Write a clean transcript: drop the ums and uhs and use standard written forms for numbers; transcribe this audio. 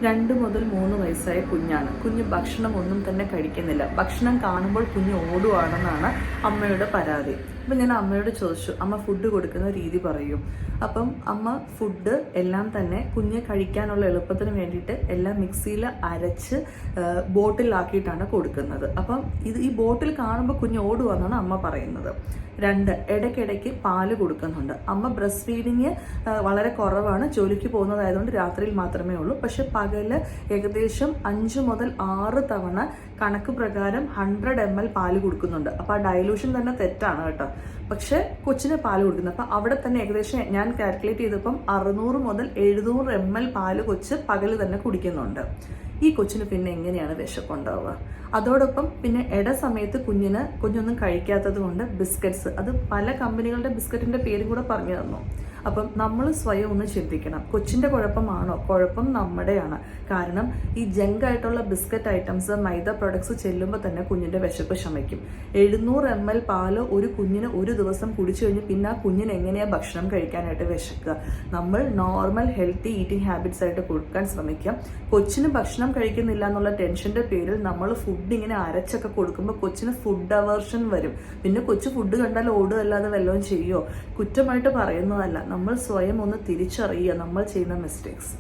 2 മുതൽ 3 വയസ്സായ കുഞ്ഞാണ്. കുഞ്ഞ് ഭക്ഷണം ഒന്നും തന്നെ കഴിക്കുന്നില്ല. ഭക്ഷണം കാണുമ്പോൾ കുഞ്ഞ് ഓടുവാണെന്നാണ് അമ്മയുടെ പരാതി. അപ്പം ഞാൻ അമ്മയോട് ചോദിച്ചു, അമ്മ ഫുഡ് കൊടുക്കുന്ന രീതി പറയും. അപ്പം അമ്മ ഫുഡ് എല്ലാം തന്നെ കുഞ്ഞ് കഴിക്കാനുള്ള എളുപ്പത്തിന് വേണ്ടിയിട്ട് എല്ലാം മിക്സിയിൽ അരച്ച് ബോട്ടിലാക്കിയിട്ടാണ് കൊടുക്കുന്നത്. അപ്പം ഈ ബോട്ടിൽ കാണുമ്പോൾ കുഞ്ഞ് ഓടുവാന്നാണ് അമ്മ പറയുന്നത്. 2, ഇടയ്ക്കിടയ്ക്ക് പാല് കൊടുക്കുന്നുണ്ട്. അമ്മ ബ്രസ്റ്റ് ഫീഡിങ് വളരെ കുറവാണ്, ജോലിക്ക് പോകുന്നതായതുകൊണ്ട് രാത്രിയിൽ മാത്രമേ ഉള്ളൂ. പക്ഷെ പകല് ഏകദേശം 5 മുതൽ 6 തവണ കണക്ക് പ്രകാരം 100 ml പാല് കൊടുക്കുന്നുണ്ട്. അപ്പോൾ ആ ഡയലൂഷൻ തന്നെ തെറ്റാണ് കേട്ടോ. പക്ഷെ കൊച്ചിന് പാല് കൊടുക്കുന്നത്, അപ്പം അവിടെ തന്നെ ഏകദേശം ഞാൻ കാൽക്കുലേറ്റ് ചെയ്തപ്പം 600 മുതൽ 700 ml പാല് കൊച്ച് പകല് തന്നെ കുടിക്കുന്നുണ്ട്. ഈ കൊച്ചിന് പിന്നെ എങ്ങനെയാണ് വിശപ്പുണ്ടാവുക? അതോടൊപ്പം പിന്നെ സമയത്ത് കുഞ്ഞൊന്നും കഴിക്കാത്തത് കൊണ്ട് ബിസ്ക്കറ്റ്സ്, അത് പല കമ്പനികളുടെ ബിസ്ക്കറ്റിന്റെ പേരും കൂടെ പറഞ്ഞു തന്നു. അപ്പം നമ്മൾ സ്വയം ഒന്ന് ചിന്തിക്കണം, കൊച്ചിന്റെ കുഴപ്പമാണോ? കുഴപ്പം നമ്മുടെയാണ്. കാരണം ഈ ജങ്ക് ആയിട്ടുള്ള ബിസ്ക്കറ്റ് ഐറ്റംസ്, മൈദ പ്രൊഡക്ട്സ് ചെല്ലുമ്പോൾ തന്നെ കുഞ്ഞിന്റെ വിശപ്പ് ശമിക്കും. 700 ml പാല് ഒരു കുഞ്ഞിന് ഒരു ദിവസം കുടിച്ചു കഴിഞ്ഞ് പിന്നെ ആ കുഞ്ഞിന് എങ്ങനെയാ ഭക്ഷണം കഴിക്കാനായിട്ട് വിശക്കുക? നമ്മൾ നോർമൽ ഹെൽത്തി ഈറ്റിംഗ് ഹാബിറ്റ്സ് ആയിട്ട് കൊടുക്കാൻ ശ്രമിക്കാം. കൊച്ചിന് ഭക്ഷണം കഴിക്കുന്നില്ല എന്നുള്ള ടെൻഷന്റെ പേരിൽ നമ്മൾ ഫുഡ് ഇങ്ങനെ അരച്ചൊക്കെ കൊടുക്കുമ്പോൾ കൊച്ചിന് ഫുഡ് അവേർഷൻ വരും. പിന്നെ കൊച്ചു ഫുഡ് കണ്ടാൽ ഓടുകയല്ലാതെ വല്ലതും ചെയ്യോ? കുറ്റമായിട്ട് പറയുന്നതല്ല, നമ്മൾ സ്വയം ഒന്ന് തിരിച്ചറിയുക നമ്മൾ ചെയ്യുന്ന മിസ്റ്റേക്സ്.